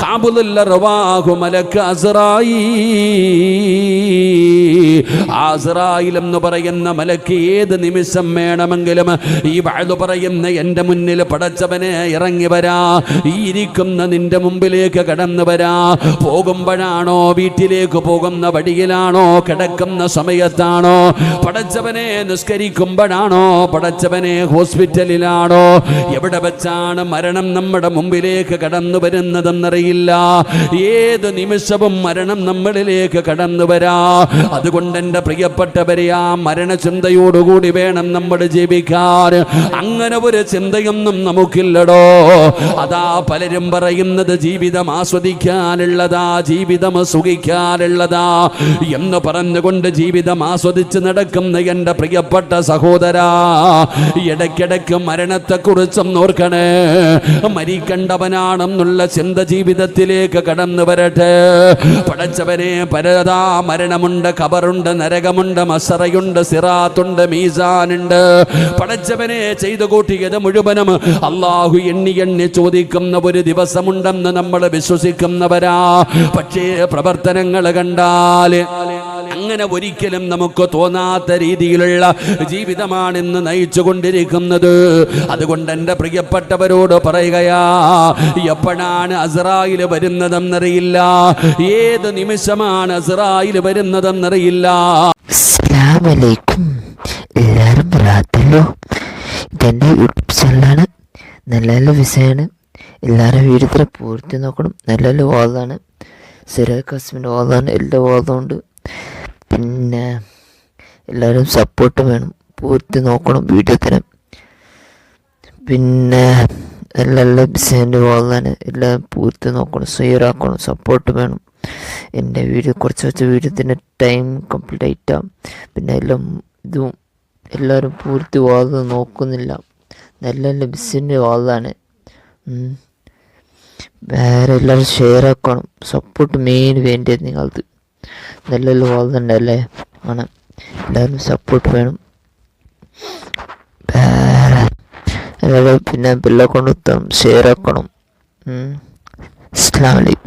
ഖാബിദുൽ അർവാഹ് മലക്ക് അസ്റായീൽ എന്ന് പറയുന്ന മലക്ക് ഏത് നിമിഷം വേണമെങ്കിലും ഈ വഅദ് പറയുന്ന എൻ്റെ മുന്നിൽ പടച്ചവനെ ഇറങ്ങി വരാ, ഈ ഇരിക്കുന്ന നിന്റെ മുമ്പിലേക്ക് കടന്നു വരാ. പോകുമ്പോഴാണോ, വീട്ടിലേക്ക് പോകുന്ന വഴിയിലാണോ, കിടക്കുന്ന സമയത്താണോ, പടച്ചവനെ നിസ്കരിക്കുമ്പോഴാണോ, പടച്ചവനെ ഹോസ്പിറ്റലിലാണോ, എവിടെ വെച്ചാണ് മരണം നമ്മുടെ മുമ്പിലേക്ക് കടന്നു വരുന്നതെന്നറിയില്ല. ഏത് നിമിഷവും മരണം നമ്മളിലേക്ക് കടന്നു വരാ. അതുകൊണ്ട് എൻ്റെ പ്രിയപ്പെട്ടവരെ, ആ മരണചിന്തയോടുകൂടി വേണം നമ്മൾ ജീവിക്കാൻ. അങ്ങനെ ഒരു ചിന്തയൊന്നും നമുക്കില്ലടോ. അതാ പലരും പറയുന്നത് ജീവിതം ആസ്വദിക്കാനുള്ളതാ, ജീവിതം സുഖിക്കാനുള്ളതാ എന്ന് പറഞ്ഞുകൊണ്ട് ജീവിതം ആസ്വദിച്ച് നടക്കുന്ന എൻ്റെ പ്രിയപ്പെട്ട സഹോദരാ, ഇടയ്ക്കിടയ്ക്ക് മരണത്തെക്കുറിച്ചും ഓർക്കണേ. മരിക്കേണ്ടവനാണെന്നുള്ള ചിന്ത ജീവിതത്തിലേക്ക് കടന്നു വരട്ടെ. പടച്ചവനെ, പരതാ മരണമുണ്ട്, ഖബറുണ്ട്, നരകമുണ്ട്, മസറയുണ്ട്, സിറാത്തുണ്ട്, മീസാനുണ്ട്. പടച്ചവനെ, ചെയ്തു കൂട്ടിയത് മുഴുവനും അള്ളാഹു എണ്ണി എണ്ണി ചോദിക്കുന്ന ഒരു ദിവസമുണ്ടെന്ന് നമ്മൾ വിശ്വസിക്കുന്നവരാ. പക്ഷേ പ്രവർത്തനങ്ങൾ കണ്ടാൽ അങ്ങനെ ഒരിക്കലും നമുക്ക് തോന്നാത്ത രീതിയിലുള്ള ജീവിതമാണിന്ന് നയിച്ചു കൊണ്ടിരിക്കുന്നത്. അതുകൊണ്ട് എൻ്റെ പ്രിയപ്പെട്ടവരോട് പറയുകയാ, എപ്പോഴാണ് അസ്റായിൽ വരുന്നതെന്നറിയില്ല, ഏത് നിമിഷമാണ് അസ്റായിൽ വരുന്നതെന്നറിയില്ല. അസ്സലാമു അലൈക്കും. എല്ലാവരും റാത്തല്ലോ. ഇതെൻ്റെ യൂട്യൂബ് ചാനലാണ്. നല്ല നല്ല വിഷയമാണ്. എല്ലാവരും വീഡിയോ പൂർത്തി നോക്കണം. നല്ല നല്ല വാദമാണ്. സിറാജ് ഖാസിമിൻ്റെ വാദമാണ്. എല്ലാ വാദമുണ്ട്. പിന്നെ എല്ലാവരും സപ്പോർട്ട് വേണം. പൂർത്തി നോക്കണം വീഡിയോത്തിന്. പിന്നെ നല്ല നല്ല വിഷയൻ്റെ വാദമാണ്. എല്ലാം പൂർത്തി നോക്കണം, ഷെയറാക്കണം, സപ്പോർട്ട് വേണം. എൻ്റെ വീഡിയോ കുറച്ച് വീഡിയോത്തിൻ്റെ ടൈം കംപ്ലീറ്റ് ആയിട്ടാണ്. പിന്നെ എല്ലാം ഇതും എല്ലാവരും പൂർത്തി വാദം നോക്കുന്നില്ല. നല്ല നല്ല ബിസിൻ്റെ വാദമാണ്. വേറെ എല്ലാവരും ഷെയർ ആക്കണം. സപ്പോർട്ട് മെയിൻ വേണ്ടത് നിങ്ങൾക്ക്. നല്ല നല്ല വാദമുണ്ടല്ലേ ആണ്. എല്ലാവരും സപ്പോർട്ട് വേണം. വേറെ എല്ലാവരും പിന്നെ ബെല്ലൈക്കൺ ഷെയർ ആക്കണം. അസ്സലാമു അലൈക്കും.